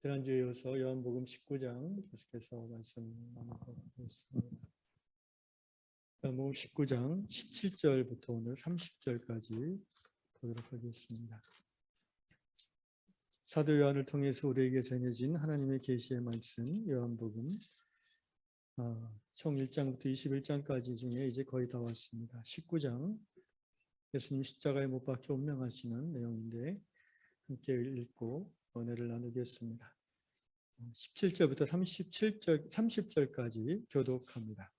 지난주에 이어서 요한복음 19장 계속해서 말씀 나눠보겠습니다. 요한복음 19장 17절부터 오늘 30절까지 보도록 하겠습니다. 사도 요한을 통해서 우리에게 전해진 하나님의 계시의 말씀, 요한복음 총 1장부터 21장까지 중에 이제 거의 다 왔습니다. 19장 예수님 십자가에 못 박혀 운명하시는 내용인데 함께 읽고 은혜를 나누겠습니다. 17절부터 30절까지 교독합니다.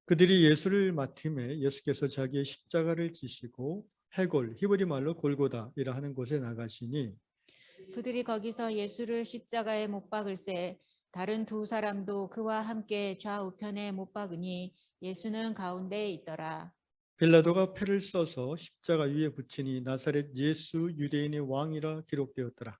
그들이 예수를 맡음에 예수께서 자기의 십자가를 지시고 해골, 히브리 말로 골고다이라 하는 곳에 나가시니 그들이 거기서 예수를 십자가에 못 박을새 다른 두 사람도 그와 함께 좌우편에 못 박으니 예수는 가운데에 있더라. 빌라도가 패를 써서 십자가 위에 붙이니 나사렛 예수 유대인의 왕이라 기록되었더라.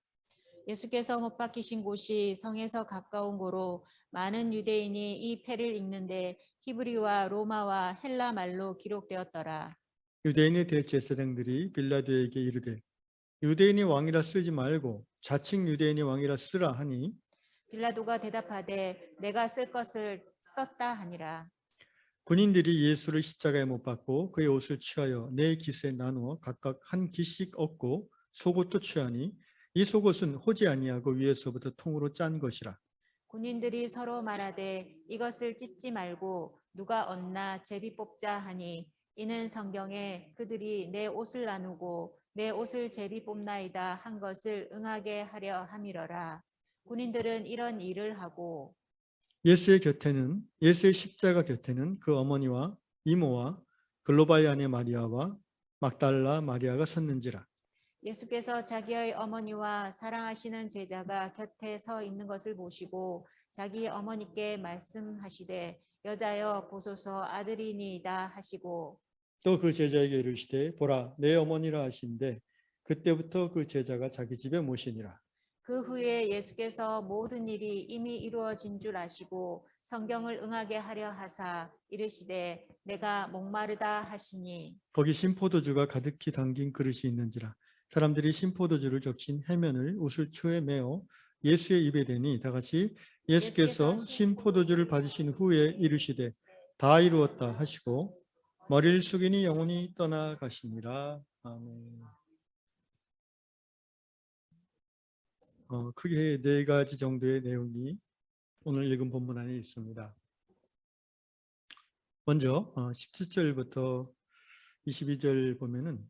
예수께서 못 박히신 곳이 성에서 가까운 고로 많은 유대인이 이 패를 읽는데 히브리와 로마와 헬라 말로 기록되었더라. 유대인의 대제사장들이 빌라도에게 이르되 유대인의 왕이라 쓰지 말고 자칭 유대인의 왕이라 쓰라 하니 빌라도가 대답하되 내가 쓸 것을 썼다 하니라. 군인들이 예수를 십자가에 못 박고 그의 옷을 취하여 네 깃에 나누어 각각 한 깃씩 얻고 속옷도 취하니 이 속옷은 호지 아니하고 위에서부터 통으로 짠 것이라. 군인들이 서로 말하되 이것을 찢지 말고 누가 얻나 제비 뽑자 하니 이는 성경에 그들이 내 옷을 나누고 내 옷을 제비 뽑나이다 한 것을 응하게 하려 함이러라. 군인들은 이런 일을 하고 예수의 십자가 곁에는 그 어머니와 이모와 글로바의 아내 마리아와 막달라 마리아가 섰는지라. 예수께서 자기의 어머니와 사랑하시는 제자가 곁에 서 있는 것을 보시고 자기 어머니께 말씀하시되 여자여 보소서 아들이니이다 하시고 또 그 제자에게 이르시되 보라 내 어머니라 하신대 그때부터 그 제자가 자기 집에 모시니라. 그 후에 예수께서 모든 일이 이미 이루어진 줄 아시고 성경을 응하게 하려 하사 이르시되 내가 목마르다 하시니 거기 신포도주가 가득히 담긴 그릇이 있는지라. 사람들이 신포도주를 적신 해면을 우슬초에 메어 예수의 입에 대니 다 같이 예수께서 신포도주를 받으신 후에 이르시되 다 이루었다 하시고 머리를 숙이니 영혼이 떠나가시니라. 아멘. 크게 네 가지 정도의 내용이 오늘 읽은 본문 안에 있습니다. 먼저 17절부터 22절 보면은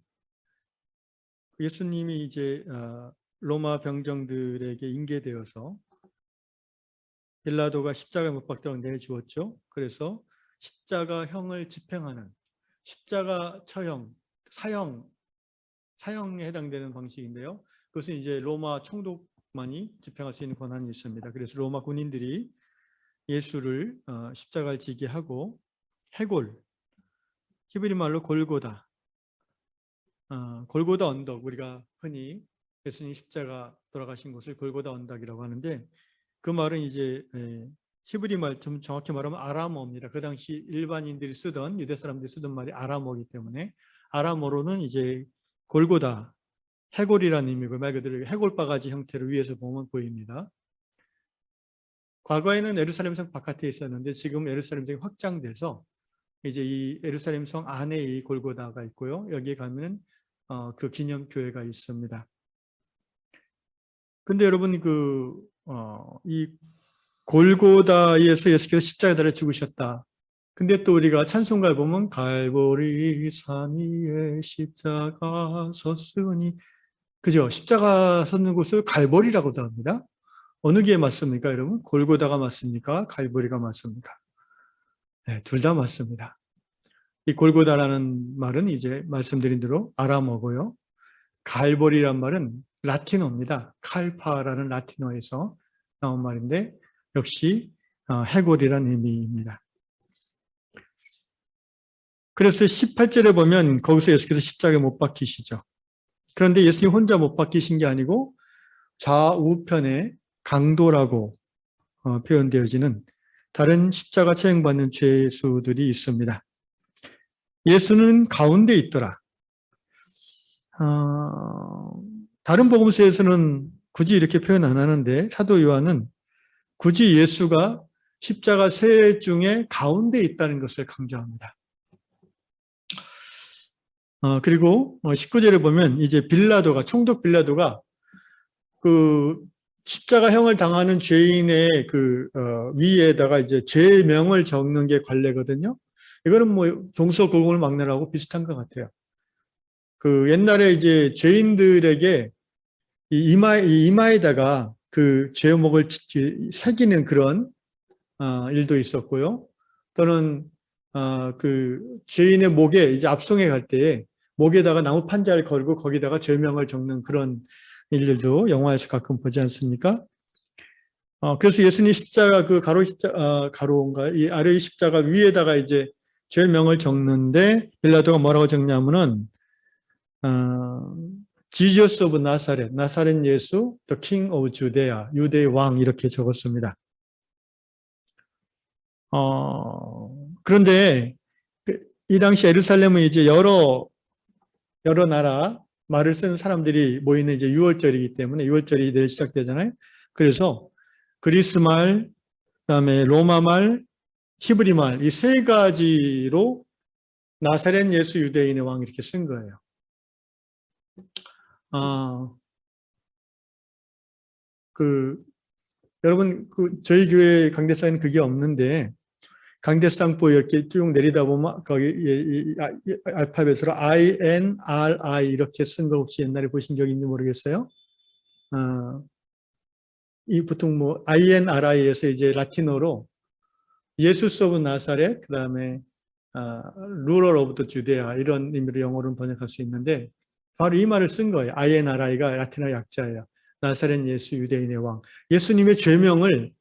예수님이 이제 로마 병정들에게 인계되어서 빌라도가 십자가에 못 박도록 내주었죠. 그래서 십자가형을 집행하는 십자가 처형, 사형에 해당되는 방식인데요. 그것은 이제 로마 총독만이 집행할 수 있는 권한이 있습니다. 그래서 로마 군인들이 예수를 십자가를 지게 하고 해골, 히브리 말로 골고다, 골고다 언덕, 우리가 흔히 예수님 십자가 돌아가신 곳을 골고다 언덕이라고 하는데 그 말은 이제 히브리 말, 좀 정확히 말하면 아람어입니다. 그 당시 일반인들이 쓰던, 유대 사람들이 쓰던 말이 아람어이기 때문에 아람어로는 이제 골고다, 해골이라는 의미고 말 그대로 해골바가지 형태로 위에서 보면 보입니다. 과거에는 예루살렘 성 바깥에 있었는데 지금 예루살렘 성이 확장돼서 이제 이 예루살렘 성 안에 이 골고다가 있고요. 여기에 가면은 그 기념교회가 있습니다. 근데 여러분 이 골고다에서 예수께서 십자가에 달려 죽으셨다. 근데 또 우리가 찬송가에 보면 갈보리 산 위에 십자가 섰으니 그죠? 십자가 섰는 곳을 갈보리라고도 합니다. 어느 게 맞습니까, 여러분? 골고다가 맞습니까? 갈보리가 맞습니까? 네, 둘 다 맞습니다. 이 골고다라는 말은 이제 말씀드린 대로 아람어고요. 갈보리란 말은 라틴어입니다. 칼파라는 라틴어에서 나온 말인데 역시 해골이라는 의미입니다. 그래서 18절에 보면 거기서 예수께서 십자가에 못 박히시죠. 그런데 예수님 혼자 못 박히신 게 아니고 좌우편에 강도라고 표현되어지는 다른 십자가 처형받는 죄수들이 있습니다. 예수는 가운데 있더라. 다른 복음서에서는 굳이 이렇게 표현 안 하는데 사도 요한은 굳이 예수가 십자가 세 중에 가운데 있다는 것을 강조합니다. 그리고 19절에 보면 이제 빌라도가 총독 빌라도가 그 십자가형을 당하는 죄인의 위에다가 이제 죄명을 적는 게 관례거든요. 이거는 뭐 동서고금을 막론하고 비슷한 것 같아요. 그 옛날에 이제 죄인들에게 이 이마에다가 그 죄목을 새기는 그런 일도 있었고요. 또는 그 죄인의 목에 이제 압송해 갈 때에 목에다가 나무 판자를 걸고 거기다가 죄명을 적는 그런 일들도 영화에서 가끔 보지 않습니까? 그래서 예수님 십자가 그 가로인가 이 아래의 십자가 위에다가 이제 죄명을 적는데 빌라도가 뭐라고 적냐면은 Jesus of Nazareth, 나사렛 예수, the King of Judea, 유대의 왕 이렇게 적었습니다. 그런데 이 당시 예루살렘은 이제 여러 나라 말을 쓰는 사람들이 모이는 이제 6월절이기 때문에 6월절이 내일 시작되잖아요. 그래서 그리스 말, 그다음에 로마 말, 히브리 말 이 세 가지로 나사렛 예수 유대인의 왕 이렇게 쓴 거예요. 여러분 저희 교회 강대상에는 그게 없는데 강대상보 이렇게 쭉 내리다 보면 거기 알파벳으로 INRI 이렇게 쓴 거 혹시 옛날에 보신 적 있는지 모르겠어요. 이 보통 뭐 INRI에서 이제 라틴어로 예수스 오브 나사렛 그다음에 루럴 오브 더 주데아 이런 의미로 영어로는 번역할 수 있는데 바로 이 말을 쓴 거예요. INRI가 라틴어 약자예요. 나사렛 예수 유대인의 왕. 예수님의 죄명을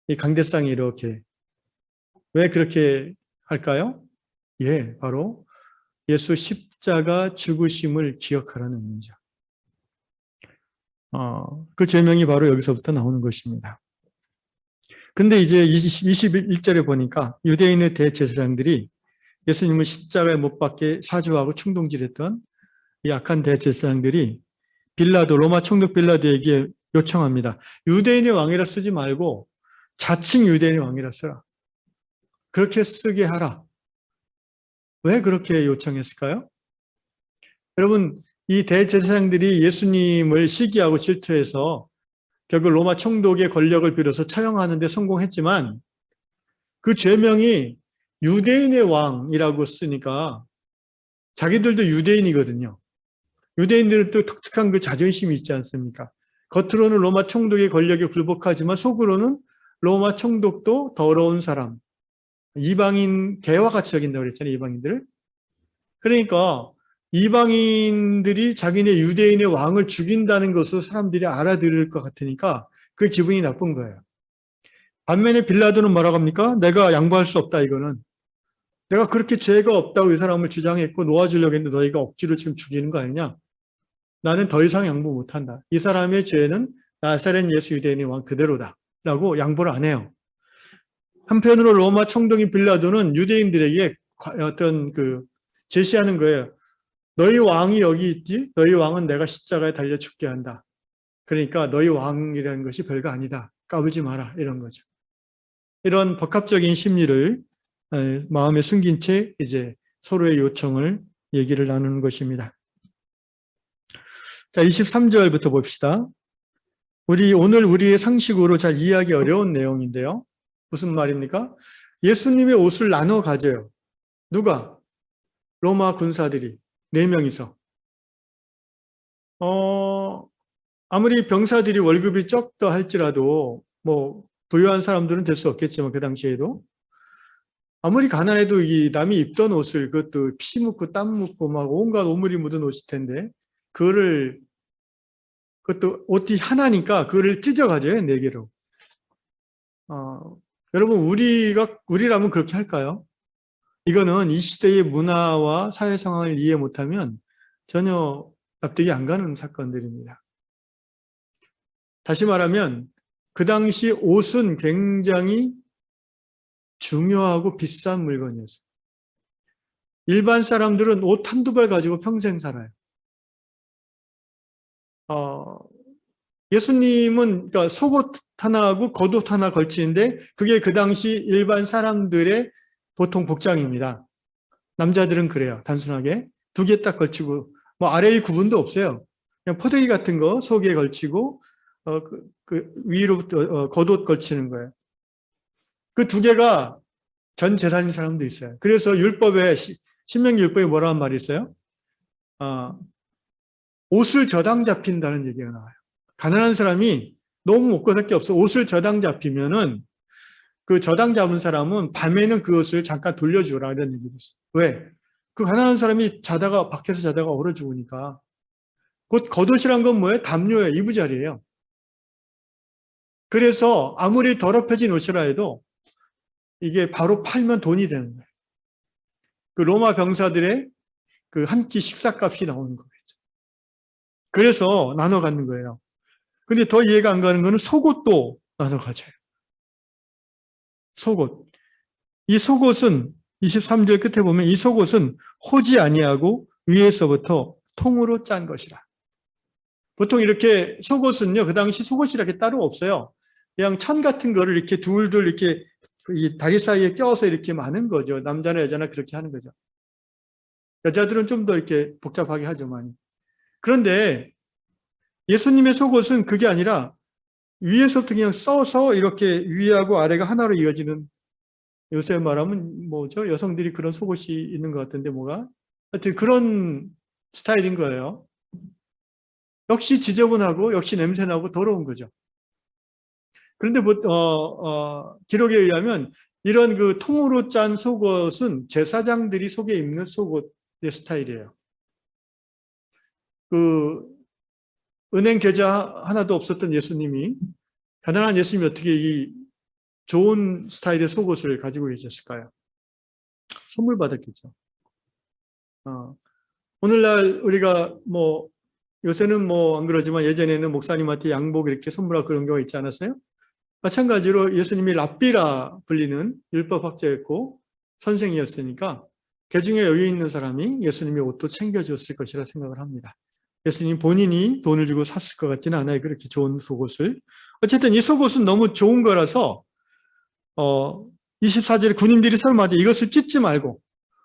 이 강대상이 이렇게 왜 그렇게 할까요? 예, 바로 예수 십자가 죽으심을 기억하라는 의미죠. 그 죄명이 바로 여기서부터 나오는 것입니다. 근데 이제 21절에 보니까 유대인의 대제사장들이 예수님을 십자가에 못 박게 사주하고 충동질했던 이 악한 대제사장들이 로마 총독 빌라도에게 요청합니다. 유대인의 왕이라 쓰지 말고 자칭 유대인의 왕이라 써라. 그렇게 쓰게 하라. 왜 그렇게 요청했을까요? 여러분, 이 대제사장들이 예수님을 시기하고 질투해서 결국 로마 총독의 권력을 빌어서 처형하는 데 성공했지만 그 죄명이 유대인의 왕이라고 쓰니까 자기들도 유대인이거든요. 유대인들은 또 독특한 그 자존심이 있지 않습니까? 겉으로는 로마 총독의 권력에 굴복하지만 속으로는 로마 총독도 더러운 사람, 이방인 개와 같이 여긴다고 그랬잖아요. 이방인들을. 그러니까 이방인들이 자기네 유대인의 왕을 죽인다는 것을 사람들이 알아들을 것 같으니까 그 기분이 나쁜 거예요. 반면에 빌라도는 뭐라고 합니까? 내가 양보할 수 없다 이거는. 내가 그렇게 죄가 없다고 이 사람을 주장했고 놓아주려고 했는데 너희가 억지로 지금 죽이는 거 아니냐? 나는 더 이상 양보 못한다. 이 사람의 죄는 나사렛 예수 유대인의 왕 그대로다. 라고 양보를 안 해요. 한편으로 로마 총독인 빌라도는 유대인들에게 어떤 제시하는 거예요. 너희 왕이 여기 있지? 너희 왕은 내가 십자가에 달려 죽게 한다. 그러니까 너희 왕이라는 것이 별거 아니다. 까불지 마라. 이런 거죠. 이런 복합적인 심리를 마음에 숨긴 채 이제 서로의 요청을 얘기를 나누는 것입니다. 자, 23절부터 봅시다. 오늘 우리의 상식으로 잘 이해하기 어려운 내용인데요. 무슨 말입니까? 예수님의 옷을 나눠 가져요. 누가? 로마 군사들이 4명이서. 아무리 병사들이 월급이 적다 할지라도 뭐 부유한 사람들은 될 수 없겠지만 그 당시에도 아무리 가난해도 이 남이 입던 옷을 그것도 피 묻고 땀 묻고 막 온갖 오물이 묻은 옷일 텐데 그것도 옷이 하나니까 그거를 찢어가져요. 4개로. 여러분 우리라면 그렇게 할까요? 이거는 이 시대의 문화와 사회 상황을 이해 못하면 전혀 납득이 안 가는 사건들입니다. 다시 말하면 그 당시 옷은 굉장히 중요하고 비싼 물건이었어요. 일반 사람들은 옷 한두 벌 가지고 평생 살아요. 예수님은 그러니까 속옷 하나하고 겉옷 하나 걸치는데 그게 그 당시 일반 사람들의 보통 복장입니다. 남자들은 그래요. 단순하게 두 개 딱 걸치고 뭐 아래의 구분도 없어요. 그냥 포대기 같은 거 속에 걸치고 위로 겉옷 걸치는 거예요. 그 두 개가 전 재산인 사람도 있어요. 그래서 율법에 신명기 율법에 뭐라는 말이 있어요? 옷을 저당 잡힌다는 얘기가 나와요. 가난한 사람이 너무 먹고 살 게 없어 옷을 저당 잡히면은 그 저당 잡은 사람은 밤에는 그 옷을 잠깐 돌려주라 이런 얘기도 있어요. 왜? 그 가난한 사람이 밖에서 자다가 얼어 죽으니까. 곧 겉옷이란 건 뭐예요? 담요예요. 이부자리예요. 그래서 아무리 더럽혀진 옷이라 해도 이게 바로 팔면 돈이 되는 거예요. 그 로마 병사들의 그 한 끼 식사값이 나오는 거겠죠. 그래서 나눠 갖는 거예요. 근데 더 이해가 안 가는 거는 속옷도 나눠 가져요. 속옷. 이 속옷은 23절 끝에 보면 이 속옷은 호지 아니하고 위에서부터 통으로 짠 것이라. 보통 이렇게 속옷은요, 그 당시 속옷이 이렇게 따로 없어요. 그냥 천 같은 거를 이렇게 둘둘 이렇게 이 다리 사이에 껴서 이렇게 마는 거죠. 남자나 여자나 그렇게 하는 거죠. 여자들은 좀 더 이렇게 복잡하게 하죠, 많이. 그런데 예수님의 속옷은 그게 아니라 위에서부터 그냥 써서 이렇게 위하고 아래가 하나로 이어지는, 요새 말하면 뭐죠? 여성들이 그런 속옷이 있는 것 같은데 뭐가? 하여튼 그런 스타일인 거예요. 역시 지저분하고 역시 냄새나고 더러운 거죠. 그런데 기록에 의하면 이런 그 통으로 짠 속옷은 제사장들이 속에 입는 속옷의 스타일이에요. 그 은행 계좌 하나도 없었던 예수님이, 가난한 예수님이 어떻게 이 좋은 스타일의 속옷을 가지고 계셨을까요? 선물 받았겠죠. 오늘날 우리가 뭐 요새는 뭐 안 그러지만 예전에는 목사님한테 양복 이렇게 선물하고 그런 경우가 있지 않았어요? 마찬가지로 예수님이 랍비라 불리는 율법학자였고 선생이었으니까 개중에 여유 있는 사람이 예수님의 옷도 챙겨줬을 것이라 생각을 합니다. 예수님 본인이 돈을 주고 샀을 것 같지는 않아요. 그렇게 좋은 속옷을. 어쨌든 이 속옷은 너무 좋은 거라서 24절에 군인들이 설마하되 이것을 찢지 말고,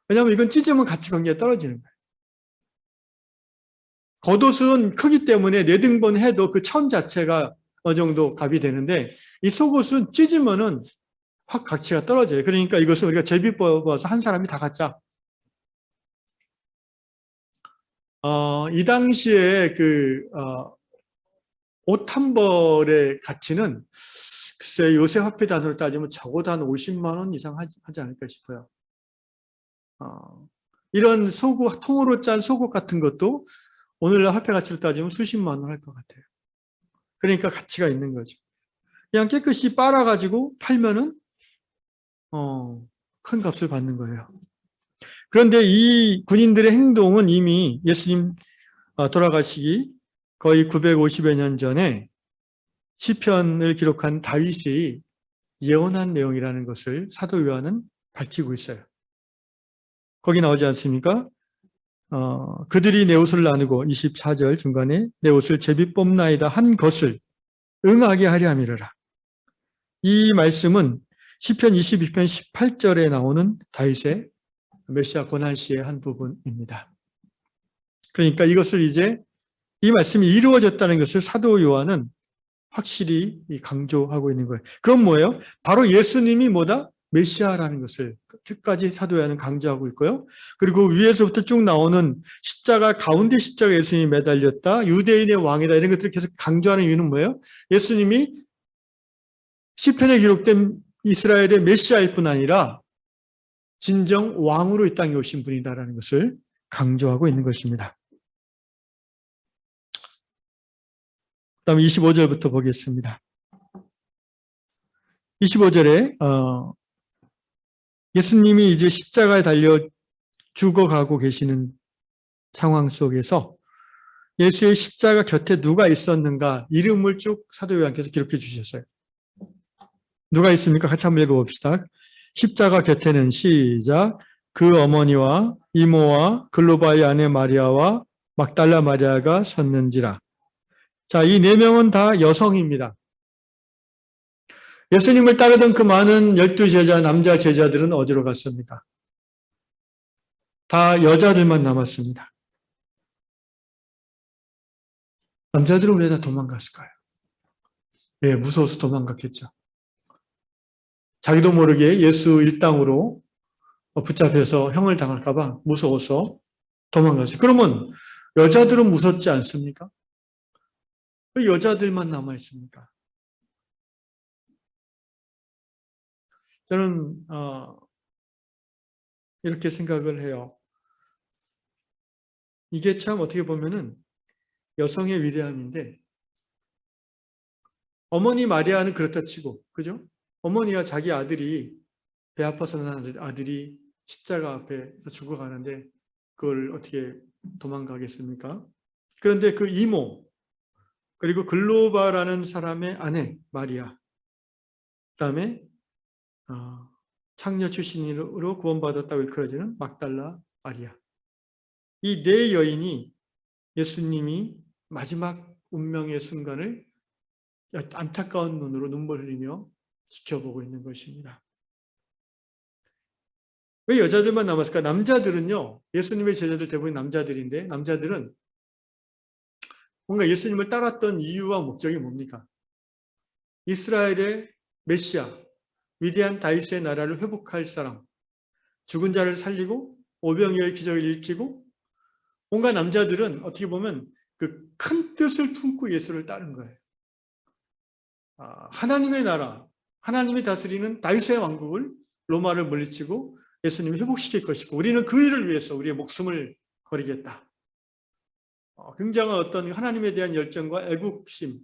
왜냐하면 이건 찢으면 가치 관계가 떨어지는 거예요. 겉옷은 크기 때문에 4등분 해도 그 천 자체가 어느 정도 값이 되는데 이 속옷은 찢으면은 확 가치가 떨어져요. 그러니까 이것은 우리가 제비 뽑아서 한 사람이 다 갖자. 이 당시에 옷 한 벌의 가치는 글쎄 요새 화폐 단위로 따지면 적어도 한 50만 원 이상 하지 않을까 싶어요. 이런 속옷, 통으로 짠 속옷 같은 것도 오늘날 화폐 가치로 따지면 수십만 원 할 것 같아요. 그러니까 가치가 있는 거죠. 그냥 깨끗이 빨아가지고 팔면은 큰 값을 받는 거예요. 그런데 이 군인들의 행동은 이미 예수님 돌아가시기 거의 950여 년 전에 시편을 기록한 다윗이 예언한 내용이라는 것을 사도 요한은 밝히고 있어요. 거기 나오지 않습니까? 그들이 내 옷을 나누고 24절 중간에 내 옷을 제비 뽑나이다 한 것을 응하게 하려 함이로라. 이 말씀은 시편 22편 18절에 나오는 다윗의 메시아 고난시의 한 부분입니다. 그러니까 이것을 이제 이 말씀이 이루어졌다는 것을 사도 요한은 확실히 강조하고 있는 거예요. 그건 뭐예요? 바로 예수님이 뭐다? 메시아라는 것을 끝까지 사도 요한은 강조하고 있고요. 그리고 위에서부터 쭉 나오는 십자가, 가운데 십자가 예수님이 매달렸다, 유대인의 왕이다, 이런 것들을 계속 강조하는 이유는 뭐예요? 예수님이 시편에 기록된 이스라엘의 메시아일 뿐 아니라 진정 왕으로 이 땅에 오신 분이다라는 것을 강조하고 있는 것입니다. 그다음 25절부터 보겠습니다. 25절에 예수님이 이제 십자가에 달려 죽어가고 계시는 상황 속에서 예수의 십자가 곁에 누가 있었는가 이름을 쭉 사도 요한께서 기록해 주셨어요. 누가 있습니까? 같이 한번 읽어봅시다. 십자가 곁에는 시작. 그 어머니와 이모와 글로바의 아내 마리아와 막달라 마리아가 섰는지라. 자, 이 네 명은 다 여성입니다. 예수님을 따르던 그 많은 12제자, 남자 제자들은 어디로 갔습니까? 다 여자들만 남았습니다. 남자들은 왜 다 도망갔을까요? 예, 무서워서 도망갔겠죠. 자기도 모르게 예수 일당으로 붙잡혀서 형을 당할까봐 무서워서 도망갔어요. 그러면 여자들은 무섭지 않습니까? 왜 여자들만 남아있습니까? 저는 이렇게 생각을 해요. 이게 참 어떻게 보면은 여성의 위대함인데, 어머니 마리아는 그렇다 치고, 그죠? 어머니와 자기 아들이 배 아파서 난 아들이 십자가 앞에 죽어가는데 그걸 어떻게 도망가겠습니까? 그런데 그 이모, 그리고 글로바라는 사람의 아내 마리아, 그다음에 창녀 출신으로 구원받았다고 일컬어지는 막달라 마리아, 이 네 여인이 예수님이 마지막 운명의 순간을 안타까운 눈으로 눈물 흘리며 지켜보고 있는 것입니다. 왜 여자들만 남았을까? 남자들은요, 예수님의 제자들 대부분 남자들인데, 남자들은 뭔가 예수님을 따랐던 이유와 목적이 뭡니까? 이스라엘의 메시아, 위대한 다윗의 나라를 회복할 사람, 죽은 자를 살리고 오병이어의 기적을 일으키고, 뭔가 남자들은 어떻게 보면 그 큰 뜻을 품고 예수를 따른 거예요. 하나님의 나라, 하나님이 다스리는 다윗의 왕국을, 로마를 물리치고 예수님을 회복시킬 것이고, 우리는 그 일을 위해서 우리의 목숨을 거리겠다. 굉장한 어떤 하나님에 대한 열정과 애국심,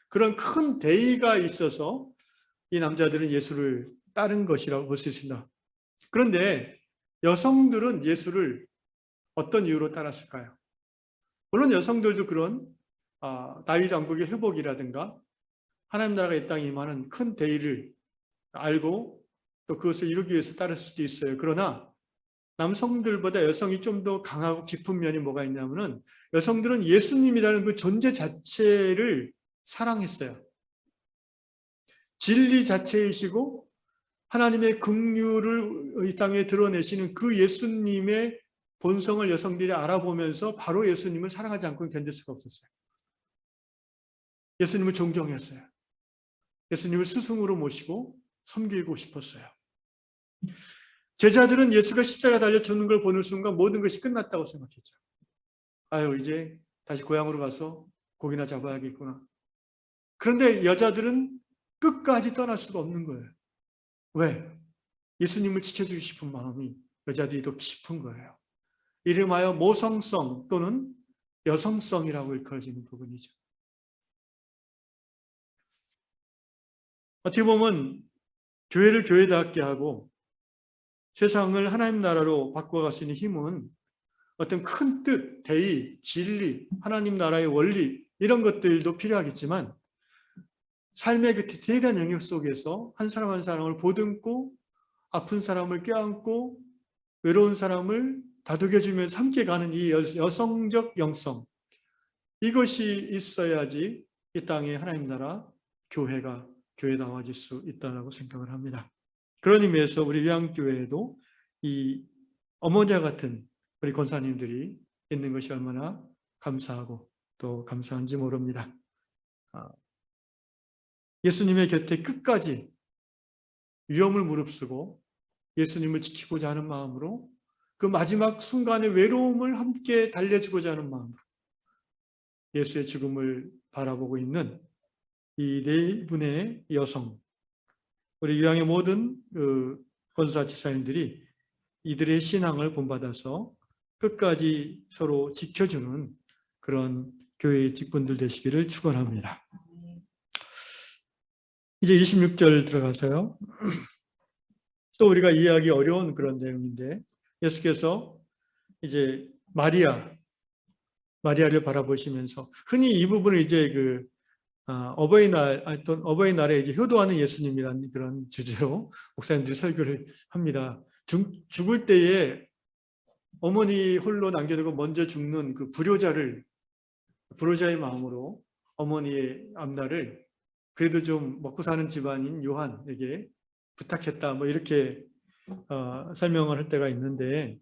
그런 큰 대의가 있어서 이 남자들은 예수를 따른 것이라고 볼 수 있습니다. 그런데 여성들은 예수를 어떤 이유로 따랐을까요? 물론 여성들도 그런 다윗 왕국의 회복이라든가 하나님 나라가 이 땅에 임하는 큰 대의를 알고 또 그것을 이루기 위해서 따를 수도 있어요. 그러나 남성들보다 여성이 좀 더 강하고 깊은 면이 뭐가 있냐면은, 여성들은 예수님이라는 그 존재 자체를 사랑했어요. 진리 자체이시고 하나님의 긍휼을 이 땅에 드러내시는 그 예수님의 본성을 여성들이 알아보면서 바로 예수님을 사랑하지 않고는 견딜 수가 없었어요. 예수님을 존경했어요. 예수님을 스승으로 모시고 섬기고 싶었어요. 제자들은 예수가 십자가 달려 죽는 걸 보는 순간 모든 것이 끝났다고 생각했죠. 아유, 이제 다시 고향으로 가서 고기나 잡아야겠구나. 그런데 여자들은 끝까지 떠날 수가 없는 거예요. 왜? 예수님을 지켜주고 싶은 마음이 여자들이 더 깊은 거예요. 이름하여 모성성 또는 여성성이라고 일컬어지는 부분이죠. 어떻게 보면 교회를 교회답게 하고 세상을 하나님 나라로 바꿔갈 수 있는 힘은 어떤 큰 뜻, 대의, 진리, 하나님 나라의 원리, 이런 것들도 필요하겠지만, 삶의 그 디테일한 영역 속에서 한 사람 한 사람을 보듬고 아픈 사람을 껴안고 외로운 사람을 다독여주면서 함께 가는 이 여성적 영성, 이것이 있어야지 이 땅에 하나님 나라 교회가 교회다워질 수 있다고 생각을 합니다. 그런 의미에서 우리 요양교회에도 이 어머니와 같은 우리 권사님들이 있는 것이 얼마나 감사하고 또 감사한지 모릅니다. 예수님의 곁에 끝까지 위험을 무릅쓰고 예수님을 지키고자 하는 마음으로, 그 마지막 순간의 외로움을 함께 달래주고자 하는 마음으로 예수의 죽음을 바라보고 있는 이 네 분의 여성, 우리 유양의 모든 권사 집사님들이 이들의 신앙을 본받아서 끝까지 서로 지켜주는 그런 교회의 직분들 되시기를 축원합니다. 이제 26절 들어가서요. 또 우리가 이해하기 어려운 그런 내용인데, 예수께서 이제 마리아를 바라보시면서, 흔히 이 부분을 이제 어버이날에 이제 효도하는 예수님이라는 그런 주제로 목사님들이 설교를 합니다. 죽을 때에 어머니 홀로 남겨두고 먼저 죽는 그 불효자의 마음으로 어머니의 앞날을 그래도 좀 먹고 사는 집안인 요한에게 부탁했다. 뭐 이렇게 설명을 할 때가 있는데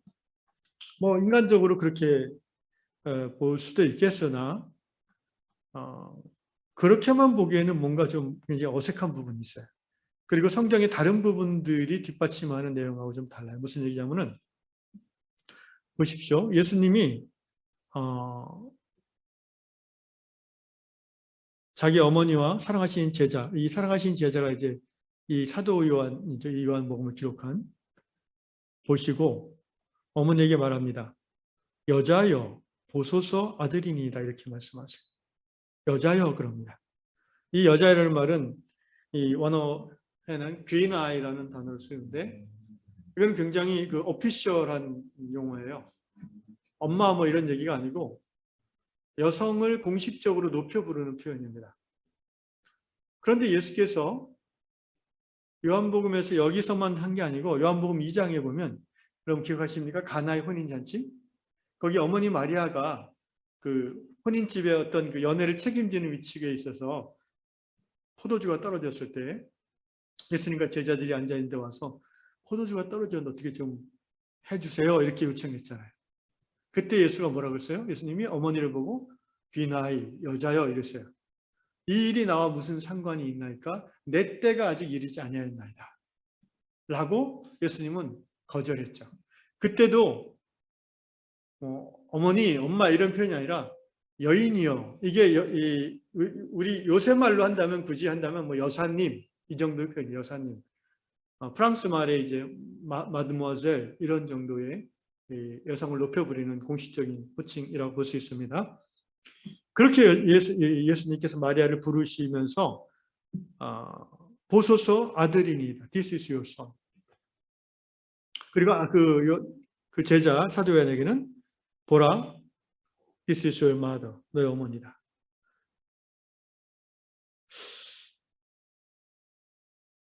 뭐 인간적으로 그렇게 볼 수도 있겠으나 그렇게만 보기에는 뭔가 좀 굉장히 어색한 부분이 있어요. 그리고 성경의 다른 부분들이 뒷받침하는 내용하고 좀 달라요. 무슨 얘기냐면은 보십시오. 예수님이 자기 어머니와 사랑하신 제자, 이 사랑하신 제자가 이제 이 사도 요한이죠. 이 요한복음을 기록한 보시고 어머니에게 말합니다. 여자여 보소서 아들이니이다 이렇게 말씀하세요. 여자여 그럽니다. 이 여자라는 말은 이 원어에는 귀나이라는 단어를 쓰는데 이건 굉장히 그 오피셜한 용어예요. 엄마 뭐 이런 얘기가 아니고 여성을 공식적으로 높여 부르는 표현입니다. 그런데 예수께서 요한복음에서 여기서만 한 게 아니고 요한복음 2장에 보면 여러분 기억하십니까? 가나의 혼인잔치? 거기 어머니 마리아가 그 혼인집에 어떤 그 연회를 책임지는 위치에 있어서 포도주가 떨어졌을 때 예수님과 제자들이 앉아있는데 와서 포도주가 떨어졌는데 어떻게 좀 해주세요 이렇게 요청했잖아요. 그때 예수가 뭐라고 했어요? 예수님이 어머니를 보고 귀나이 여자여 이랬어요. 이 일이 나와 무슨 상관이 있나이까? 내 때가 아직 이르지 아니하였나이다 라고 예수님은 거절했죠. 그때도 어머니, 엄마 이런 표현이 아니라 여인이요. 이게 우리 요새 말로 한다면 굳이 한다면 뭐 여사님 이 정도의 표현이 여사님. 프랑스 말에 이제 마드모아젤 이런 정도의 여성을 높여 부리는 공식적인 호칭이라고 볼 수 있습니다. 그렇게 예수님께서 마리아를 부르시면서 보소서 아들이니이다. This is your son. 그리고 그 제자 사도 요한에게는 보라, this is your mother. 너의 어머니다.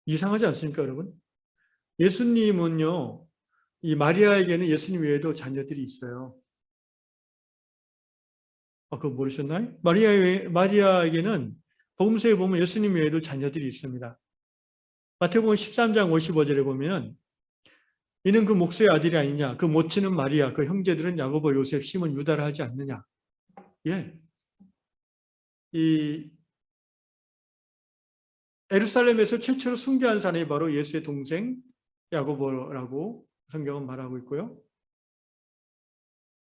이상하지 않습니까, 여러분? 예수님은요, 이 마리아에게는 예수님 외에도 자녀들이 있어요. 그거 모르셨나요? 마리아에게는 복음서에 보면 예수님 외에도 자녀들이 있습니다. 마태복음 13장 55절에 보면은 이는 그 목수의 아들이 아니냐? 그 모친은 마리아, 그 형제들은 야고보, 요셉, 시몬, 유다라 하지 않느냐? 예. 이 예루살렘에서 최초로 순교한 사람이 바로 예수의 동생 야고보라고 성경은 말하고 있고요.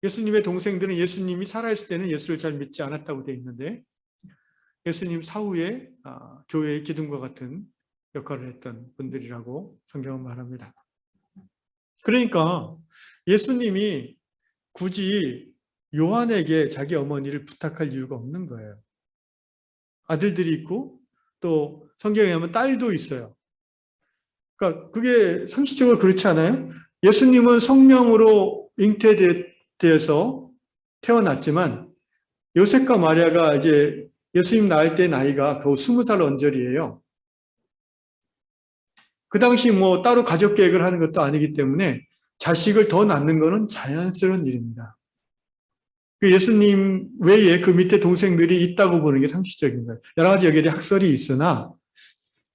예수님의 동생들은 예수님이 살아있을 때는 예수를 잘 믿지 않았다고 되어 있는데 예수님 사후에 교회의 기둥과 같은 역할을 했던 분들이라고 성경은 말합니다. 그러니까 예수님이 굳이 요한에게 자기 어머니를 부탁할 이유가 없는 거예요. 아들들이 있고 또 성경에 하면 딸도 있어요. 그러니까 그게 상식적으로 그렇지 않아요? 예수님은 성령으로 잉태되어서 태어났지만 요셉과 마리아가 이제 예수님 낳을 때 나이가 겨우 20살 언저리예요. 그 당시 뭐 따로 가족 계획을 하는 것도 아니기 때문에 자식을 더 낳는 것은 자연스러운 일입니다. 예수님 외에 그 밑에 동생들이 있다고 보는 게 상식적인 거예요. 여러 가지 여기에 학설이 있으나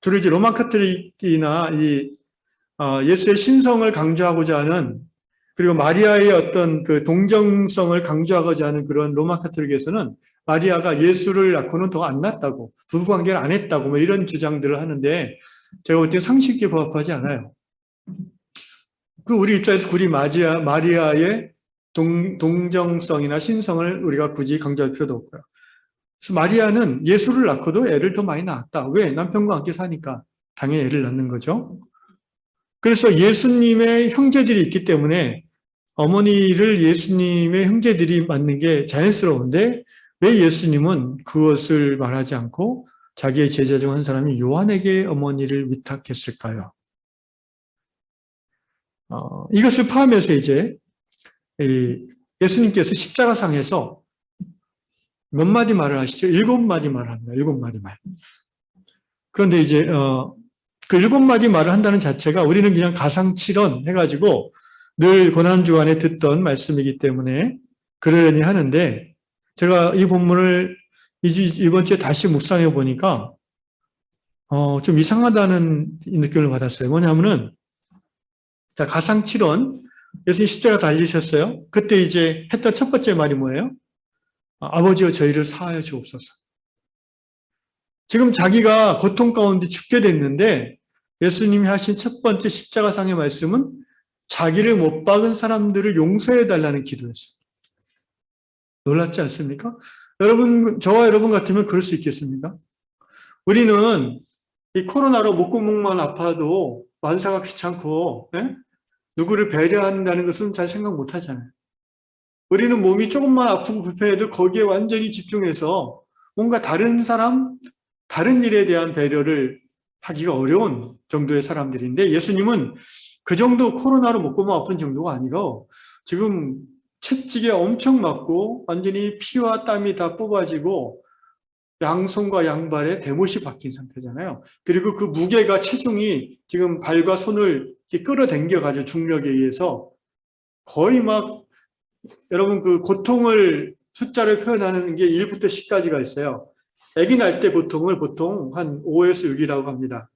주로 이제 로마 카톨릭이나 예수의 신성을 강조하고자 하는 그리고 마리아의 어떤 그 동정성을 강조하고자 하는 그런 로마 카톨릭에서는 마리아가 예수를 낳고는 더 안 낳았다고 부부관계를 안 했다고 뭐 이런 주장들을 하는데 제가 볼 때 상식에 부합하지 않아요. 그 우리 입장에서 굳이 마리아의 동정성이나 신성을 우리가 굳이 강조할 필요도 없고요. 그래서 마리아는 예수를 낳고도 애를 더 많이 낳았다. 왜? 남편과 함께 사니까 당연히 애를 낳는 거죠. 그래서 예수님의 형제들이 있기 때문에 어머니를 예수님의 형제들이 낳는 게 자연스러운데 왜 예수님은 그것을 말하지 않고 자기의 제자 중 한 사람이 요한에게 어머니를 위탁했을까요? 이것을 포함해서 이제 예수님께서 십자가상에서 몇 마디 말을 하시죠? 7마디 말을 합니다. 7마디 말. 그런데 이제 그 7마디 말을 한다는 자체가 우리는 그냥 가상칠언 해가지고 늘 고난주간에 듣던 말씀이기 때문에 그러려니 하는데 제가 이 본문을 이번 주에 다시 묵상해 보니까 좀 이상하다는 느낌을 받았어요. 뭐냐면은 자, 가상칠언 예수님 십자가 달리셨어요. 그때 이제 했던 첫 번째 말이 뭐예요? 아버지여 저희를 사하여 주옵소서. 지금 자기가 고통 가운데 죽게 됐는데 예수님이 하신 첫 번째 십자가상의 말씀은 자기를 못 박은 사람들을 용서해 달라는 기도였어요. 놀랍지 않습니까? 여러분, 저와 여러분 같으면 그럴 수 있겠습니까? 우리는 이 코로나로 목구멍만 아파도 만사가 귀찮고 누구를 배려한다는 것은 잘 생각 못 하잖아요. 우리는 몸이 조금만 아프고 불편해도 거기에 완전히 집중해서 뭔가 다른 사람, 다른 일에 대한 배려를 하기가 어려운 정도의 사람들인데 예수님은 그 정도 코로나로 목구멍 아픈 정도가 아니고 지금 채찍에 엄청 맞고 완전히 피와 땀이 다 뽑아지고 양손과 양발에 대못이 박힌 상태잖아요. 그리고 그 무게가 체중이 지금 발과 손을 끌어당겨가지고 중력에 의해서 거의 막 여러분 그 고통을 숫자를 표현하는 게 1부터 10까지가 있어요. 아기 날 때 고통을 보통 한 5에서 6이라고 합니다.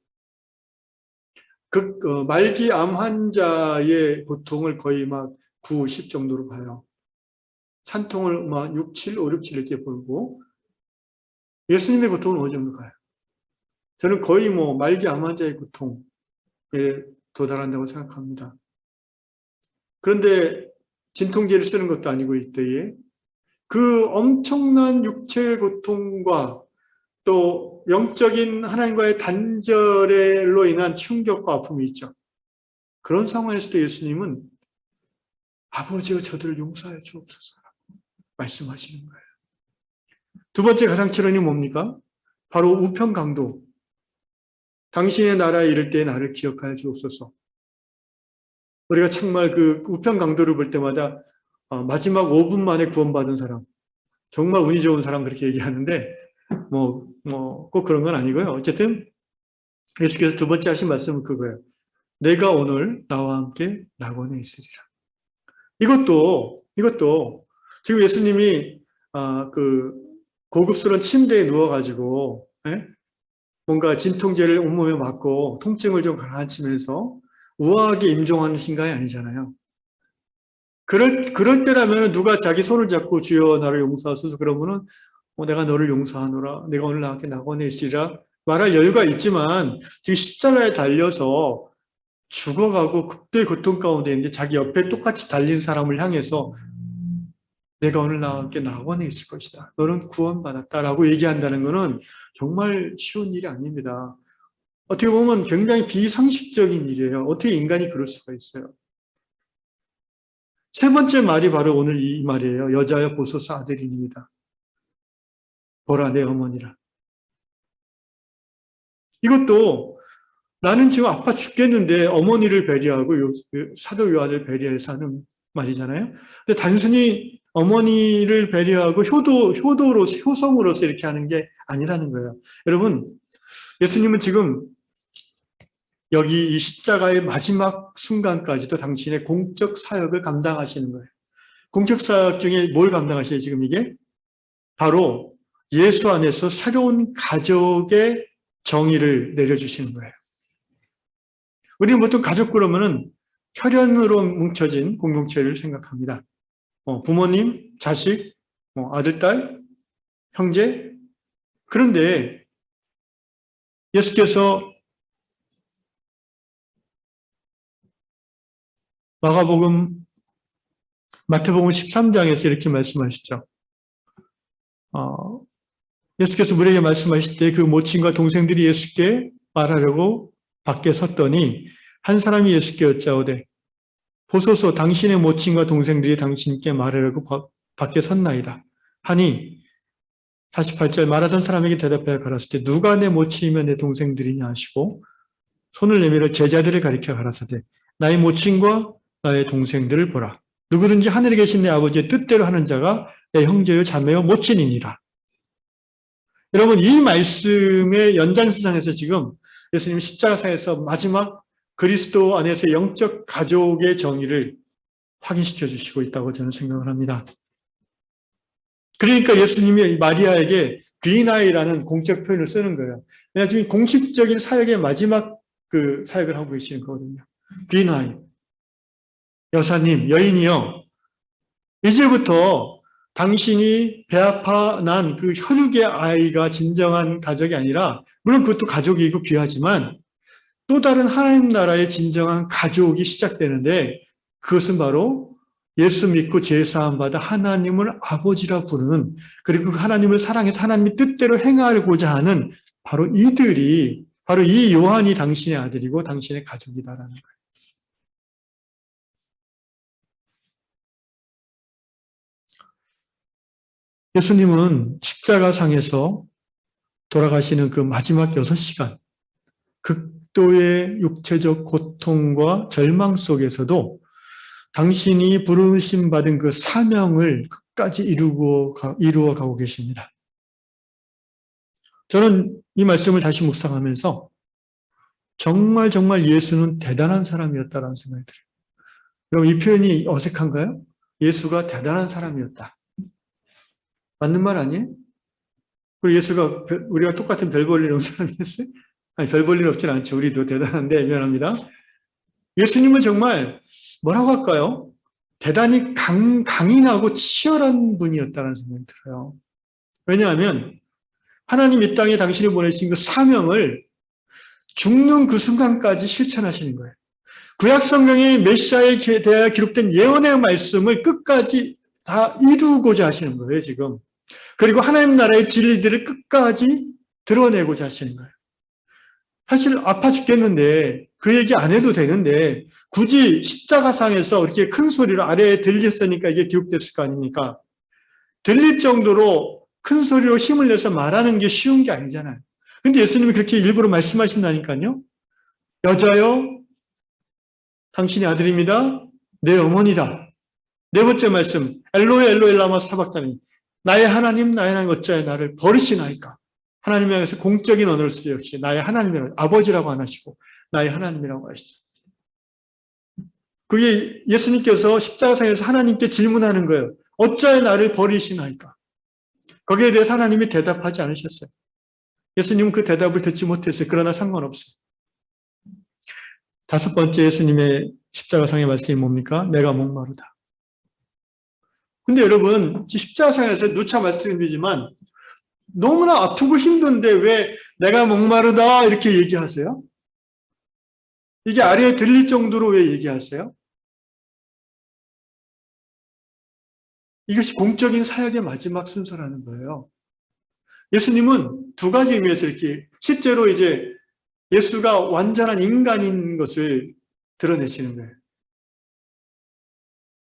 말기 암 환자의 고통을 거의 막 9, 10 정도로 봐요. 산통을 막 6, 7, 5, 6, 7 이렇게 보고 예수님의 고통은 어느 정도 가요? 저는 거의 뭐 말기 암 환자의 고통에 도달한다고 생각합니다. 그런데 진통제를 쓰는 것도 아니고 이때에 그 엄청난 육체의 고통과 또 영적인 하나님과의 단절로 인한 충격과 아픔이 있죠. 그런 상황에서도 예수님은 아버지여 저들을 용서하여 주옵소서 말씀하시는 거예요. 두 번째 가상칠언이 뭡니까? 바로 우편강도. 당신의 나라에 이를 때 나를 기억하여 주옵소서. 우리가 정말 그 우편강도를 볼 때마다 마지막 5분 만에 구원받은 사람, 정말 운이 좋은 사람 그렇게 얘기하는데 꼭 그런 건 아니고요. 어쨌든 예수께서 두 번째 하신 말씀은 그거예요. 내가 오늘 나와 함께 낙원에 있으리라. 이것도 지금 예수님이 그 고급스러운 침대에 누워가지고 뭔가 진통제를 온몸에 맞고 통증을 좀 가라앉히면서 우아하게 임종하는 신간이 아니잖아요. 그럴 때라면 누가 자기 손을 잡고 주여 나를 용서하소서 그러면은 내가 너를 용서하노라. 내가 오늘 나한테 낙원에 있으리라. 말할 여유가 있지만 지금 십자가에 달려서 죽어가고 극도의 고통 가운데 있는데 자기 옆에 똑같이 달린 사람을 향해서 내가 오늘 나와 함께 낙원에 있을 것이다. 너는 구원받았다라고 얘기한다는 것은 정말 쉬운 일이 아닙니다. 어떻게 보면 굉장히 비상식적인 일이에요. 어떻게 인간이 그럴 수가 있어요. 세 번째 말이 바로 오늘 이 말이에요. 여자여 보소서 아들이니이다. 보라 내 어머니라. 이것도 나는 지금 아파 죽겠는데 어머니를 배려하고 사도 요한을 배려해서 하는 말이잖아요. 근데 단순히 어머니를 배려하고 효성으로서 이렇게 하는 게 아니라는 거예요. 여러분, 예수님은 지금 여기 이 십자가의 마지막 순간까지도 당신의 공적 사역을 감당하시는 거예요. 공적 사역 중에 뭘 감당하시죠, 지금 이게? 바로 예수 안에서 새로운 가족의 정의를 내려주시는 거예요. 우리는 보통 가족 그러면은 혈연으로 뭉쳐진 공동체를 생각합니다. 부모님, 자식, 아들, 딸, 형제. 그런데 예수께서 마태복음 13장에서 이렇게 말씀하시죠. 예수께서 우리에게 말씀하실 때 그 모친과 동생들이 예수께 말하려고 밖에 섰더니 한 사람이 예수께 여짜오되 보소서 당신의 모친과 동생들이 당신께 말하려고 밖에 섰나이다 하니 48절 말하던 사람에게 대답하여 가라사대 때 누가 내 모친이며 내 동생들이냐 하시고 손을 내밀어 제자들을 가리켜 가라사대 나의 모친과 나의 동생들을 보라. 누구든지 하늘에 계신 내 아버지의 뜻대로 하는 자가 내 형제요 자매요 모친이니라. 여러분 이 말씀의 연장선상에서 지금 예수님 십자가상에서 마지막 그리스도 안에서 영적 가족의 정의를 확인시켜 주시고 있다고 저는 생각을 합니다. 그러니까 예수님이 마리아에게 귀나이라는 공적 표현을 쓰는 거예요. 지금 공식적인 사역의 마지막 그 사역을 하고 계시는 거거든요. 귀나이. 여사님, 여인이여, 이제부터 당신이 배 아파 난 그 혈육의 아이가 진정한 가족이 아니라, 물론 그것도 가족이고 귀하지만, 또 다른 하나님 나라의 진정한 가족이 시작되는데, 그것은 바로 예수 믿고 죄사함 받아 하나님을 아버지라 부르는, 그리고 그 하나님을 사랑해서 하나님의 뜻대로 행하고자 하는 바로 이들이, 바로 이 요한이 당신의 아들이고 당신의 가족이다라는 거예요. 예수님은 십자가상에서 돌아가시는 그 마지막 6시간, 극도의 육체적 고통과 절망 속에서도 당신이 부르심 받은 그 사명을 끝까지 이루어 가고 계십니다. 저는 이 말씀을 다시 묵상하면서 정말 예수는 대단한 사람이었다라는 생각이 들어요. 여러분, 이 표현이 어색한가요? 예수가 대단한 사람이었다. 맞는 말 아니에요? 그리고 예수가 우리가 똑같은 별 볼 일 없는 사람이었어요? 아니, 별 볼 일 없진 않죠. 우리도 대단한데 미안합니다. 예수님은 정말 뭐라고 할까요? 대단히 강인하고 치열한 분이었다는 생각이 들어요. 왜냐하면 하나님 이 땅에 당신이 보내신 그 사명을 죽는 그 순간까지 실천하시는 거예요. 구약 성경의 메시아에 대하여 기록된 예언의 말씀을 끝까지 다 이루고자 하시는 거예요, 지금. 그리고 하나님 나라의 진리들을 끝까지 드러내고자 하시는 거예요. 사실 아파 죽겠는데 그 얘기 안 해도 되는데 굳이 십자가상에서 이렇게 큰 소리로 아래에 들렸으니까 이게 기록됐을 거 아닙니까? 들릴 정도로 큰 소리로 힘을 내서 말하는 게 쉬운 게 아니잖아요. 근데 예수님이 그렇게 일부러 말씀하신다니까요. 여자여, 당신의 아들입니다. 내 어머니다. 네 번째 말씀, 엘로에 엘로에 라마 사박다니. 나의 하나님 어찌하여 나를 버리시나이까. 하나님에 대해서 공적인 언어를 쓰죠. 역시 나의 하나님이라고, 아버지라고 안 하시고 나의 하나님이라고 하시죠. 그게 예수님께서 십자가상에서 하나님께 질문하는 거예요. 어찌하여 나를 버리시나이까. 거기에 대해서 하나님이 대답하지 않으셨어요. 예수님은 그 대답을 듣지 못했어요. 그러나 상관없어요. 다섯 번째 예수님의 십자가상의 말씀이 뭡니까? 내가 목마르다. 근데 여러분, 십자가상에서 누차 말씀드리지만 너무나 아프고 힘든데 왜 내가 목마르다 이렇게 얘기하세요? 이게 아래에 들릴 정도로 왜 얘기하세요? 이것이 공적인 사역의 마지막 순서라는 거예요. 예수님은 두 가지 의미에서 이렇게 실제로 이제 예수가 완전한 인간인 것을 드러내시는 거예요.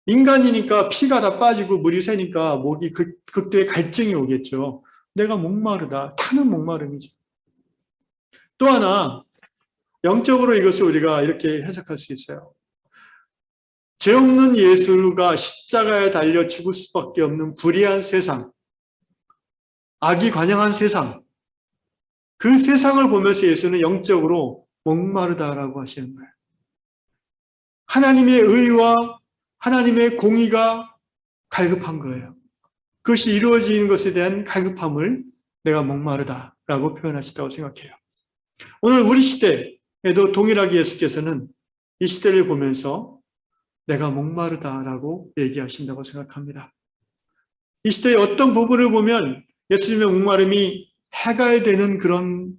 인간이니까 피가 다 빠지고 물이 새니까 목이 극도의 갈증이 오겠죠. 내가 목마르다. 타는 목마름이죠. 또 하나 영적으로 이것을 우리가 이렇게 해석할 수 있어요. 죄 없는 예수가 십자가에 달려 죽을 수밖에 없는 불의한 세상, 악이 관영한 세상, 그 세상을 보면서 예수는 영적으로 목마르다라고 하시는 거예요. 하나님의 의와 하나님의 공의가 갈급한 거예요. 그것이 이루어지는 것에 대한 갈급함을 내가 목마르다라고 표현하셨다고 생각해요. 오늘 우리 시대에도 동일하게 예수께서는 이 시대를 보면서 내가 목마르다라고 얘기하신다고 생각합니다. 이 시대의 어떤 부분을 보면 예수님의 목마름이 해갈되는 그런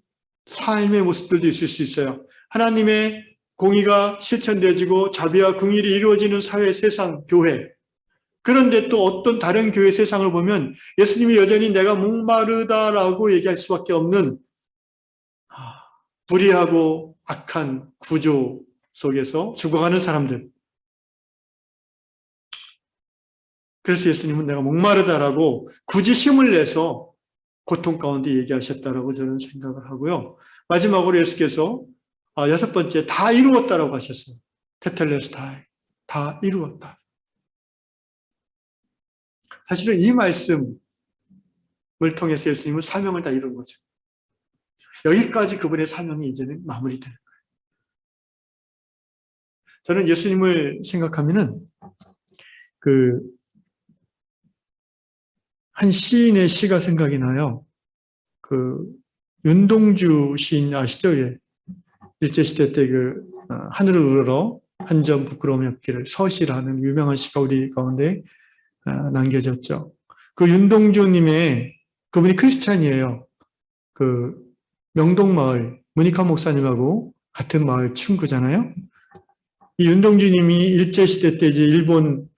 삶의 모습들도 있을 수 있어요. 하나님의 공의가 실천되어지고 자비와 긍휼이 이루어지는 사회, 세상, 교회. 그런데 또 어떤 다른 교회 세상을 보면 예수님이 여전히 내가 목마르다라고 얘기할 수밖에 없는 불의하고 악한 구조 속에서 죽어가는 사람들. 그래서 예수님은 내가 목마르다라고 굳이 힘을 내서 고통 가운데 얘기하셨다라고 저는 생각을 하고요. 마지막으로 예수께서 여섯 번째 다 이루었다라고 하셨어요. 테텔레스타이. 다 이루었다. 사실은 이 말씀을 통해서 예수님은 사명을 다 이룬 거죠. 여기까지 그분의 사명이 이제는 마무리되는 거예요. 저는 예수님을 생각하면은 한 시인의 시가 생각이 나요. 그 윤동주 시인 아시죠? 예. 일제시대 때 하늘을 우러러 한 점 부끄러움이 없기를 서시라는 유명한 시가 우리 가운데 남겨졌죠. 그 윤동주님의 그분이 크리스찬이에요. 그 명동마을 문익환 목사님하고 같은 마을 친구잖아요. 이 윤동주님이 일제시대 때 이제 일본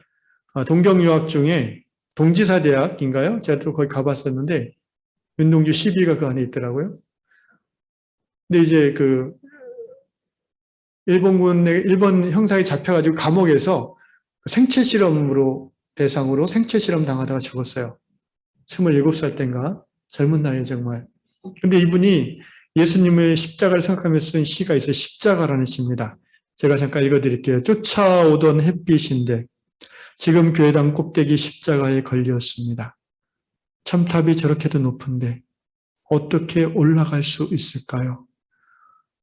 동경유학 중에 동지사 대학인가요? 제가 또 거기 가봤었는데 윤동주 시비가 그 안에 있더라고요. 근데 이제 그 일본 형사에 잡혀가지고 감옥에서 생체 실험으로 대상으로 생체 실험 당하다가 죽었어요. 27살 때인가 젊은 나이에 정말. 근데 이분이 예수님의 십자가를 생각하면서 쓴 시가 있어요. 십자가라는 시입니다. 제가 잠깐 읽어드릴게요. 쫓아오던 햇빛인데 지금 교회당 꼭대기 십자가에 걸렸습니다. 첨탑이 저렇게도 높은데 어떻게 올라갈 수 있을까요?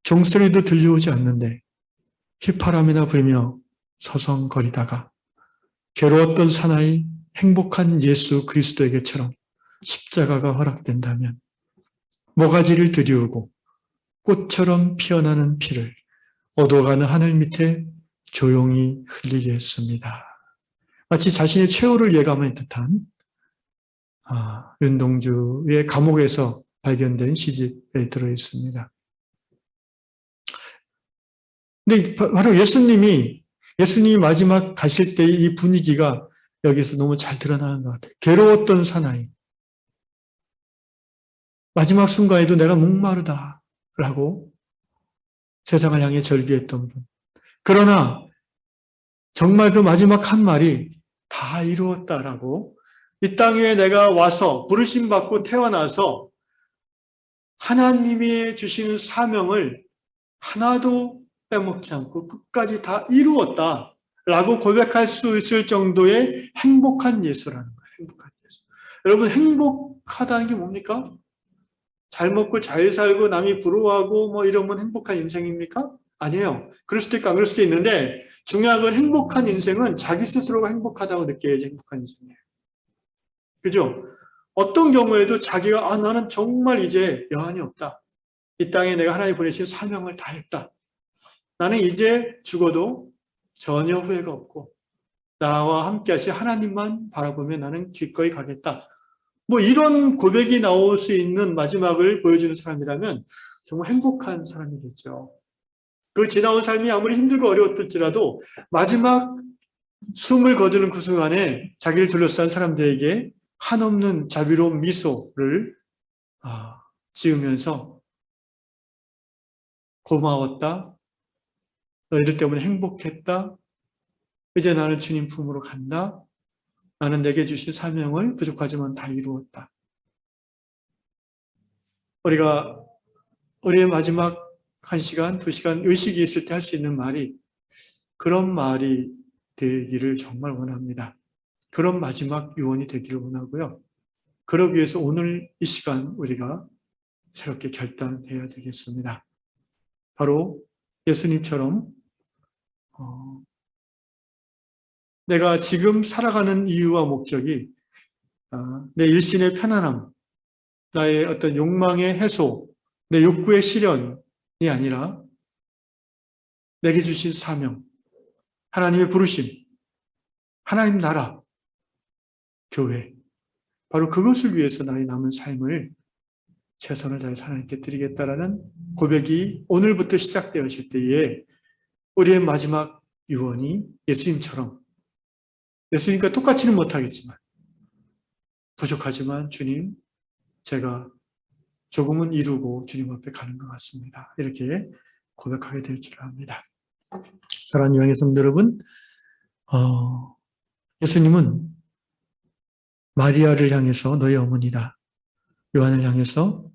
종소리도 들려오지 않는데 휘파람이나 불며 서성거리다가 괴로웠던 사나이 행복한 예수 그리스도에게처럼 십자가가 허락된다면 모가지를 들이우고 꽃처럼 피어나는 피를 어두워가는 하늘 밑에 조용히 흘리겠습니다. 마치 자신의 최후를 예감한 듯한 윤동주의 감옥에서 발견된 시집에 들어있습니다. 근데 바로 예수님이 마지막 가실 때 이 분위기가 여기서 너무 잘 드러나는 것 같아요. 괴로웠던 사나이. 마지막 순간에도 내가 목마르다라고 세상을 향해 절규했던 분. 그러나 정말 그 마지막 한 말이 다 이루었다라고 이 땅에 내가 와서 부르심 받고 태어나서 하나님이 주시는 사명을 하나도 빼먹지 않고 끝까지 다 이루었다라고 고백할 수 있을 정도의 행복한 예수라는 거예요. 행복한 예수. 여러분 행복하다는 게 뭡니까? 잘 먹고 잘 살고 남이 부러워하고 뭐 이러면 행복한 인생입니까? 아니에요. 그럴 수도 있고 안 그럴 수도 있는데 중요한 건 행복한 인생은 자기 스스로가 행복하다고 느껴야지 행복한 인생이에요. 그죠? 어떤 경우에도 자기가 나는 정말 이제 여한이 없다. 이 땅에 내가 하나님 보내신 사명을 다 했다. 나는 이제 죽어도 전혀 후회가 없고 나와 함께 하신 하나님만 바라보며 나는 기꺼이 가겠다. 뭐 이런 고백이 나올 수 있는 마지막을 보여주는 사람이라면 정말 행복한 사람이겠죠. 그 지나온 삶이 아무리 힘들고 어려웠을지라도 마지막 숨을 거두는 그 순간에 자기를 둘러싼 사람들에게 한없는 자비로운 미소를 지으면서 고마웠다. 너희들 때문에 행복했다. 이제 나는 주님 품으로 간다. 나는 내게 주신 사명을 부족하지만 다 이루었다. 우리가 우리의 마지막 1시간, 2시간 의식이 있을 때 할 수 있는 말이 그런 말이 되기를 정말 원합니다. 그런 마지막 유언이 되기를 원하고요. 그러기 위해서 오늘 이 시간 우리가 새롭게 결단해야 되겠습니다. 바로 예수님처럼 내가 지금 살아가는 이유와 목적이 내 일신의 편안함, 나의 어떤 욕망의 해소, 내 욕구의 실현이 아니라 내게 주신 사명, 하나님의 부르심, 하나님 나라, 교회, 바로 그것을 위해서 나의 남은 삶을 최선을 다해서 하나님께 드리겠다라는 고백이 오늘부터 시작되어질 때에 우리의 마지막 유언이 예수님처럼, 예수님과 똑같이는 못하겠지만 부족하지만 주님, 제가 조금은 이루고 주님 앞에 가는 것 같습니다. 이렇게 고백하게 될 줄 압니다. 사랑하는 유한의 성도 여러분, 예수님은 마리아를 향해서 너희 어머니다. 요한을 향해서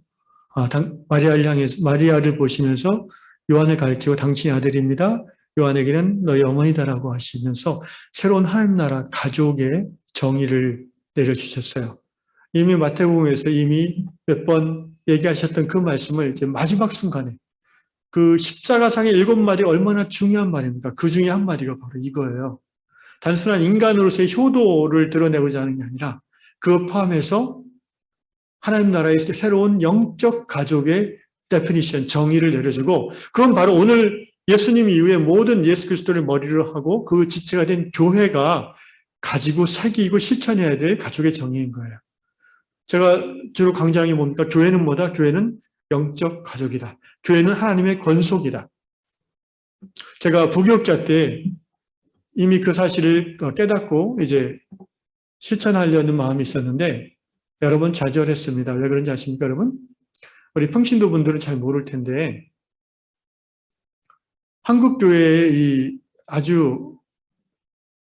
마리아를 보시면서 요한을 가리키고 당신의 아들입니다. 요한에게는 너희 어머니다라고 하시면서 새로운 하나님 나라 가족의 정의를 내려주셨어요. 이미 마태복음에서 이미 몇 번 얘기하셨던 그 말씀을 이제 마지막 순간에 그 십자가상의 7마디 얼마나 중요한 말입니까? 그 중에 한 마디가 바로 이거예요. 단순한 인간으로서의 효도를 드러내고자 하는 게 아니라 그거 포함해서 하나님 나라의 새로운 영적 가족의 데피니션, 정의를 내려주고, 그건 바로 오늘 예수님 이후에 모든 예수 그리스도를 머리로 하고 그 지체가 된 교회가 가지고 새기고 실천해야 될 가족의 정의인 거예요. 제가 주로 강조하는 게 뭡니까? 교회는 뭐다? 교회는 영적 가족이다. 교회는 하나님의 권속이다. 제가 부교육자 때 이미 그 사실을 깨닫고 이제 실천하려는 마음이 있었는데 여러 번 좌절했습니다. 왜 그런지 아십니까, 여러분? 우리 평신도 분들은 잘 모를 텐데 한국 교회의 이 아주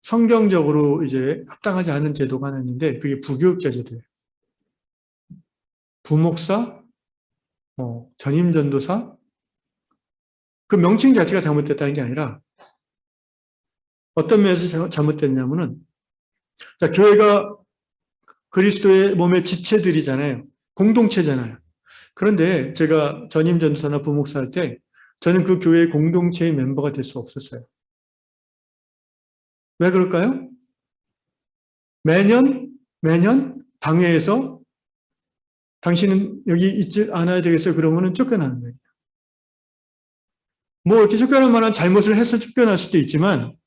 성경적으로 이제 합당하지 않은 제도가 하나 있는데 그게 부교육자 제도예요. 부목사, 전임전도사, 그 명칭 자체가 잘못됐다는 게 아니라 어떤 면에서 잘못됐냐면은, 자, 교회가 그리스도의 몸의 지체들이잖아요. 공동체잖아요. 그런데 제가 전임전도사나 부목사 할 때 저는 그 교회의 공동체의 멤버가 될 수 없었어요. 왜 그럴까요? 매년 당회에서 당신은 여기 있지 않아야 되겠어요. 그러면은 쫓겨나는 거예요. 뭐 이렇게 쫓겨날 만한 잘못을 해서 쫓겨날 수도 있지만,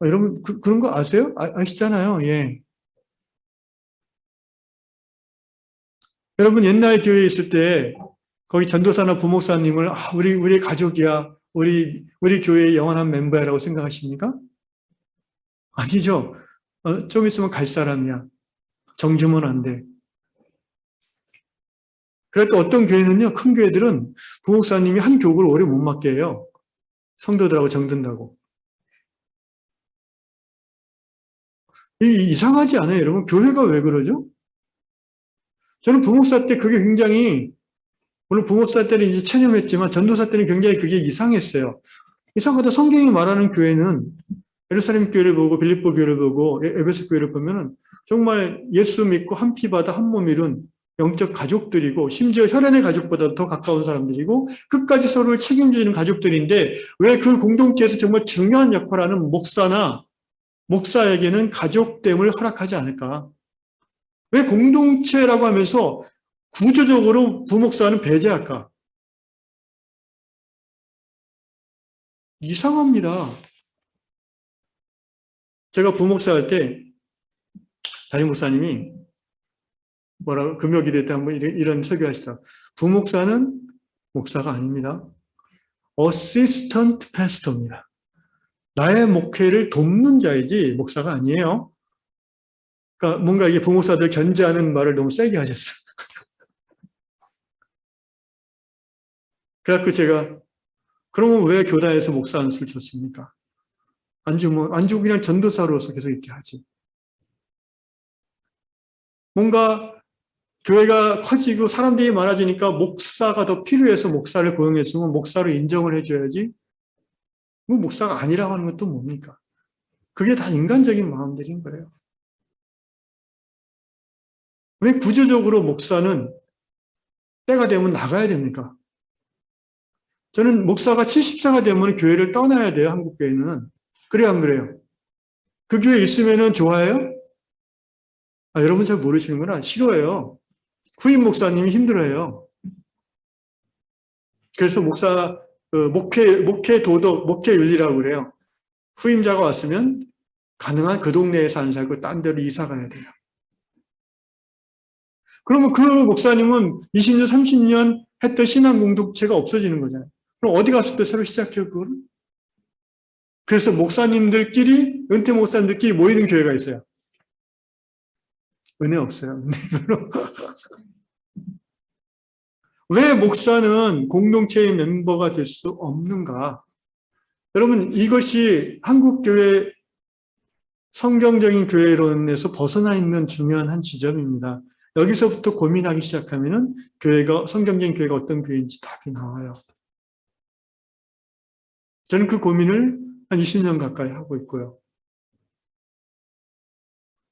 여러분 그런 거 아세요? 아시잖아요. 예. 여러분 옛날 교회에 있을 때 거기 전도사나 부목사님을 우리 가족이야. 우리 교회의 영원한 멤버야라고 생각하십니까? 아니죠. 좀 있으면 갈 사람이야. 정주면 안 돼. 그래도 어떤 교회는요, 큰 교회들은 부목사님이 한 교구를 오래 못 맡게 해요. 성도들하고 정든다고. 이상하지 않아요, 여러분? 교회가 왜 그러죠? 저는 부목사 때 그게 굉장히, 물론 부목사 때는 이제 체념했지만 전도사 때는 굉장히 그게 이상했어요. 이상하다. 성경이 말하는 교회는 예루살렘 교회를 보고 빌립보 교회를 보고 에베소 교회를 보면은 정말 예수 믿고 한 피 받아 한 몸 이룬 영적 가족들이고 심지어 혈연의 가족보다 더 가까운 사람들이고 끝까지 서로를 책임지는 가족들인데 왜 그 공동체에서 정말 중요한 역할을 하는 목사에게는 가족됨을 허락하지 않을까? 왜 공동체라고 하면서 구조적으로 부목사는 배제할까? 이상합니다. 제가 부목사 할 때 담임 목사님이 금요기도 때 한번 이런 설교하시더라고요. 부목사는 목사가 아닙니다. 어시스턴트 패스터입니다. 나의 목회를 돕는 자이지 목사가 아니에요. 그러니까 뭔가 이게 부목사들 견제하는 말을 너무 세게 하셨어요. 그래갖고 제가 그러면 왜 교단에서 목사 안수를 줬습니까? 안 주고 그냥 전도사로서 계속 있게 하지. 뭔가 교회가 커지고 사람들이 많아지니까 목사가 더 필요해서 목사를 고용했으면 목사로 인정을 해줘야지. 뭐 목사가 아니라고 하는 건 또 뭡니까? 그게 다 인간적인 마음들인 거예요. 왜 구조적으로 목사는 때가 되면 나가야 됩니까? 저는 목사가 70세가 되면 교회를 떠나야 돼요, 한국 교회는. 그래요, 안 그래요? 그 교회에 있으면 좋아해요? 여러분 잘 모르시는구나. 싫어해요. 후임 목사님이 힘들어해요. 그래서 목회 도덕, 목회 윤리라고 그래요. 후임자가 왔으면 가능한 그 동네에서 안 살고 딴 데로 이사 가야 돼요. 그러면 그 목사님은 20년, 30년 했던 신앙 공동체가 없어지는 거잖아요. 그럼 어디 가서 또 새로 시작해요, 그거를? 그래서 목사님들끼리, 은퇴 목사님들끼리 모이는 교회가 있어요. 은혜 없어요. 별로. 왜 목사는 공동체의 멤버가 될 수 없는가? 여러분, 이것이 한국교회 성경적인 교회론에서 벗어나 있는 중요한 한 지점입니다. 여기서부터 고민하기 시작하면은 성경적인 교회가 어떤 교회인지 답이 나와요. 저는 그 고민을 한 20년 가까이 하고 있고요.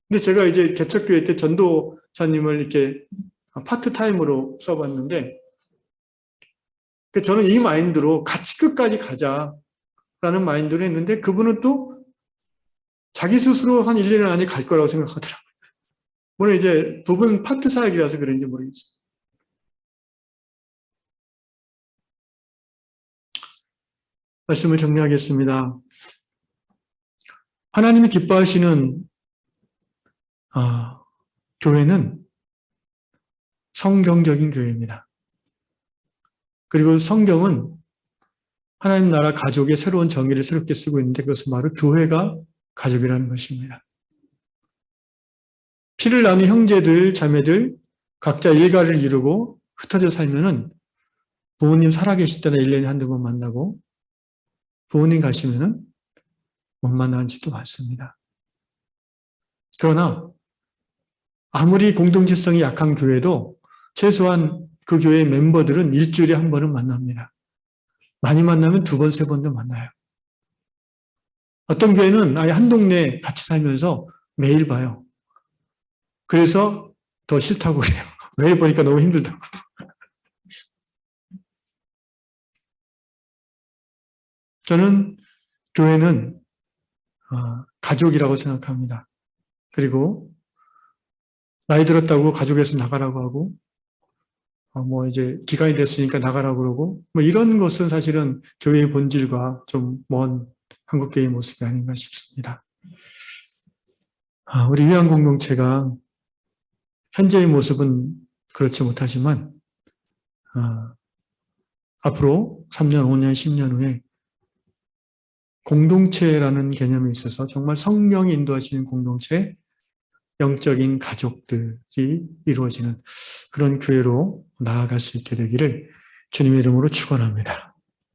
근데 제가 이제 개척교회 때 전도사님을 이렇게 파트타임으로 써봤는데, 저는 이 마인드로 같이 끝까지 가자라는 마인드로 했는데, 그분은 또 자기 스스로 한 1, 2년 안에 갈 거라고 생각하더라고요. 물론 이제 부분 파트 사역이라서 그런지 모르겠어요. 말씀을 정리하겠습니다. 하나님이 기뻐하시는 교회는 성경적인 교회입니다. 그리고 성경은 하나님 나라 가족의 새로운 정의를 새롭게 쓰고 있는데 그것은 바로 교회가 가족이라는 것입니다. 피를 나눈 형제들, 자매들 각자 일가를 이루고 흩어져 살면은 부모님 살아계실 때나 1년에 한두 번 만나고 부모님 가시면은 못 만나는 집도 많습니다. 그러나 아무리 공동체성이 약한 교회도 최소한 그 교회의 멤버들은 일주일에 한 번은 만납니다. 많이 만나면 2번, 3번도 만나요. 어떤 교회는 아예 한 동네에 같이 살면서 매일 봐요. 그래서 더 싫다고 그래요. 매일 보니까 너무 힘들다고. 저는 교회는 가족이라고 생각합니다. 그리고 나이 들었다고 가족에서 나가라고 하고 뭐 이제 기간이 됐으니까 나가라고 그러고 뭐 이런 것은 사실은 교회의 본질과 좀 먼 한국교회의 모습이 아닌가 싶습니다. 우리 위안 공동체가 현재의 모습은 그렇지 못하지만 앞으로 3년, 5년, 10년 후에 공동체라는 개념에 있어서 정말 성령이 인도하시는 공동체, 영적인 가족들이 이루어지는 그런 교회로 나아갈 수 있게 되기를 주님의 이름으로 축원합니다.